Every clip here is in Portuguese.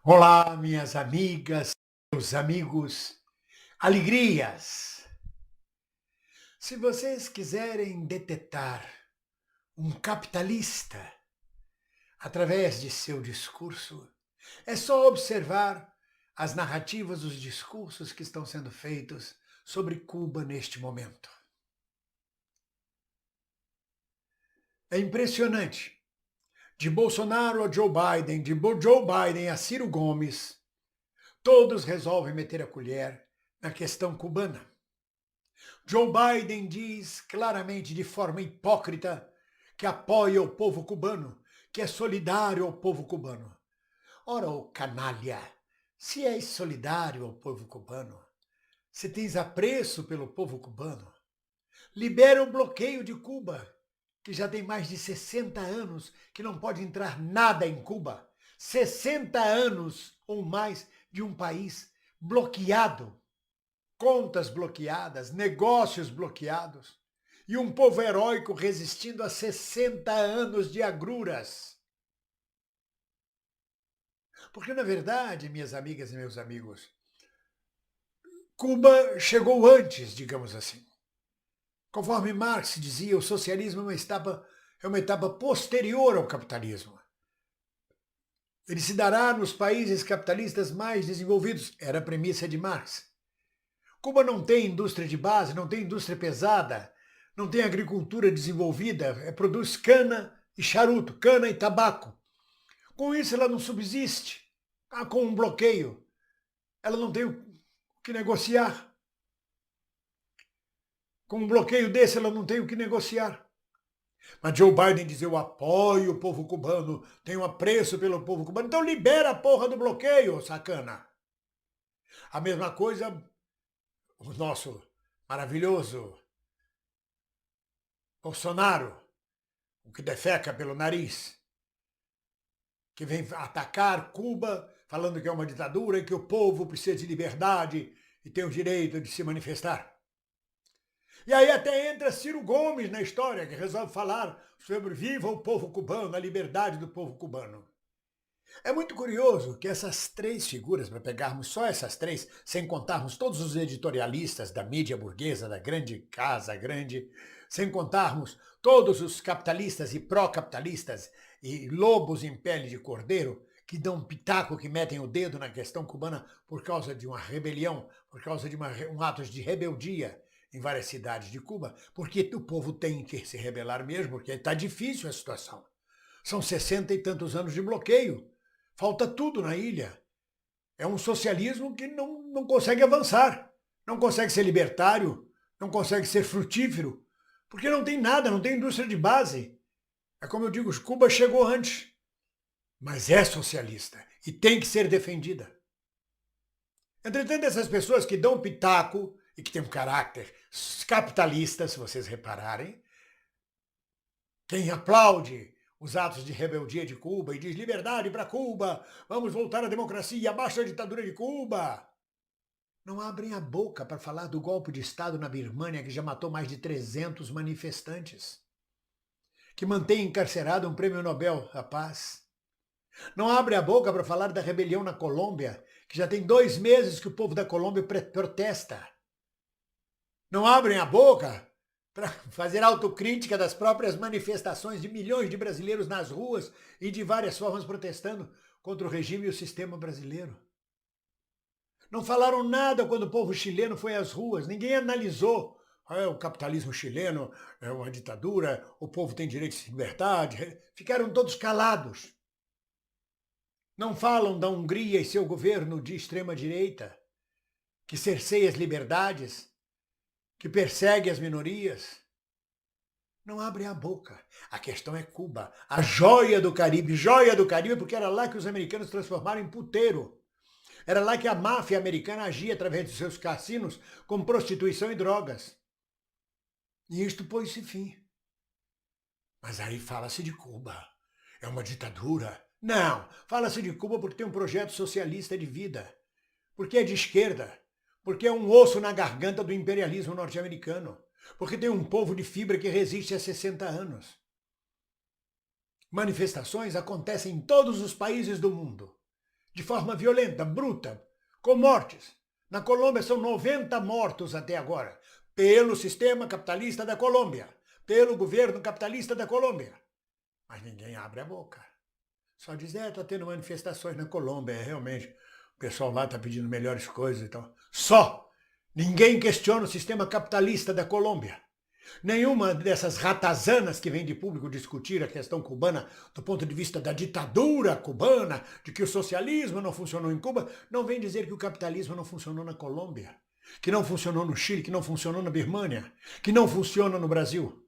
Olá, minhas amigas, meus amigos, alegrias! Se vocês quiserem detetar um capitalista através de seu discurso, é só observar as narrativas, os discursos que estão sendo feitos sobre Cuba neste momento. É impressionante. De Bolsonaro a Joe Biden, de Joe Biden a Ciro Gomes, todos resolvem meter a colher na questão cubana. Joe Biden diz claramente, de forma hipócrita, que apoia o povo cubano, que é solidário ao povo cubano. Ora, ô canalha, se és solidário ao povo cubano, se tens apreço pelo povo cubano, libera o bloqueio de Cuba, que já tem mais de 60 anos que não pode entrar nada em Cuba. 60 anos ou mais de um país bloqueado. Contas bloqueadas, negócios bloqueados e um povo heróico resistindo a 60 anos de agruras. Porque, na verdade, minhas amigas e meus amigos, Cuba chegou antes, digamos assim. Conforme Marx dizia, o socialismo é uma etapa posterior ao capitalismo. Ele se dará nos países capitalistas mais desenvolvidos, era a premissa de Marx. Cuba não tem indústria de base, não tem indústria pesada, não tem agricultura desenvolvida, produz cana e charuto, cana e tabaco. Com isso ela não subsiste. Com um bloqueio, ela não tem o que negociar. Com um bloqueio desse, ela não tem o que negociar. Mas Joe Biden diz, eu apoio o povo cubano, tenho apreço pelo povo cubano, então libera a porra do bloqueio, sacana. A mesma coisa, o nosso maravilhoso Bolsonaro, o que defeca pelo nariz, que vem atacar Cuba, falando que é uma ditadura e que o povo precisa de liberdade e tem o direito de se manifestar. E aí até entra Ciro Gomes na história, que resolve falar sobre viva o povo cubano, a liberdade do povo cubano. É muito curioso que essas três figuras, para pegarmos só essas três, sem contarmos todos os editorialistas da mídia burguesa, da grande casa grande, sem contarmos todos os capitalistas e pró-capitalistas e lobos em pele de cordeiro, que dão pitaco, que metem o dedo na questão cubana por causa de uma rebelião, por causa de um ato de rebeldia em várias cidades de Cuba, porque o povo tem que se rebelar mesmo, porque está difícil a situação. São 60 e tantos anos de bloqueio. Falta tudo na ilha. É um socialismo que não consegue avançar, não consegue ser libertário, não consegue ser frutífero, porque não tem nada, não tem indústria de base. É como eu digo, Cuba chegou antes, mas é socialista e tem que ser defendida. Entretanto, essas pessoas que dão pitaco e que têm um caráter capitalista, se vocês repararem, quem aplaude os atos de rebeldia de Cuba e diz liberdade para Cuba, vamos voltar à democracia, abaixo da ditadura de Cuba, não abrem a boca para falar do golpe de Estado na Birmânia, que já matou mais de 300 manifestantes, que mantém encarcerado um prêmio Nobel da Paz. Não abre a boca para falar da rebelião na Colômbia, que já tem 2 meses que o povo da Colômbia protesta. Não abrem a boca para fazer autocrítica das próprias manifestações de milhões de brasileiros nas ruas e de várias formas protestando contra o regime e o sistema brasileiro. Não falaram nada quando o povo chileno foi às ruas, ninguém analisou. O capitalismo chileno é uma ditadura, o povo tem direito de se libertar, ficaram todos calados. Não falam da Hungria e seu governo de extrema-direita, que cerceia as liberdades, que persegue as minorias. Não abre a boca. A questão é Cuba, a joia do Caribe porque era lá que os americanos transformaram em puteiro. Era lá que a máfia americana agia através de seus cassinos com prostituição e drogas. E isto pôs-se fim. Mas aí fala-se de Cuba. É uma ditadura. Não, fala-se de Cuba porque tem um projeto socialista de vida. Porque é de esquerda. Porque é um osso na garganta do imperialismo norte-americano. Porque tem um povo de fibra que resiste há 60 anos. Manifestações acontecem em todos os países do mundo. de forma violenta, bruta, com mortes. Na Colômbia são 90 mortos até agora, pelo sistema capitalista da Colômbia, pelo governo capitalista da Colômbia. Mas ninguém abre a boca. Só diz, está tendo manifestações na Colômbia, realmente, o pessoal lá está pedindo melhores coisas e tal. Só! Ninguém questiona o sistema capitalista da Colômbia. Nenhuma dessas ratazanas que vem de público discutir a questão cubana do ponto de vista da ditadura cubana, de que o socialismo não funcionou em Cuba, não vem dizer que o capitalismo não funcionou na Colômbia, que não funcionou no Chile, que não funcionou na Birmânia, que não funciona no Brasil.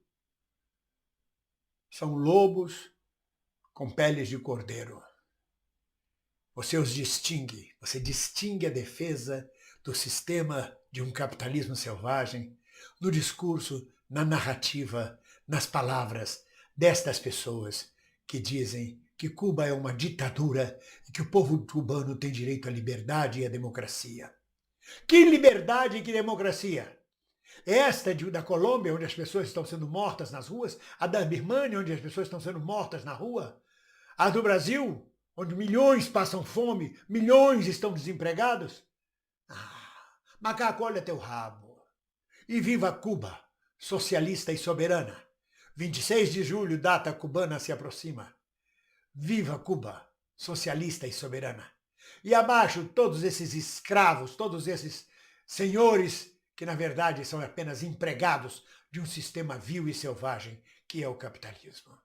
São lobos com peles de cordeiro. Você os distingue, você distingue a defesa do sistema de um capitalismo selvagem no discurso, na narrativa, nas palavras destas pessoas que dizem que Cuba é uma ditadura e que o povo cubano tem direito à liberdade e à democracia. Que liberdade e que democracia? Esta da Colômbia, onde as pessoas estão sendo mortas nas ruas, a da Birmânia, onde as pessoas estão sendo mortas na rua, a do Brasil, onde milhões passam fome, milhões estão desempregados. Macaco, olha teu rabo. E viva Cuba, socialista e soberana. 26 de julho, data cubana se aproxima. Viva Cuba, socialista e soberana. E abaixo todos esses escravos, todos esses senhores que na verdade são apenas empregados de um sistema vil e selvagem que é o capitalismo.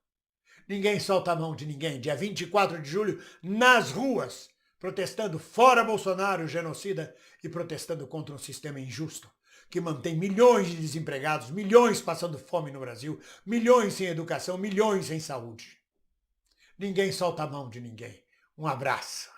Ninguém solta a mão de ninguém. Dia 24 de julho, nas ruas, protestando fora Bolsonaro, genocida, e protestando contra um sistema injusto, que mantém milhões de desempregados, milhões passando fome no Brasil, milhões sem educação, milhões sem saúde. Ninguém solta a mão de ninguém. Um abraço.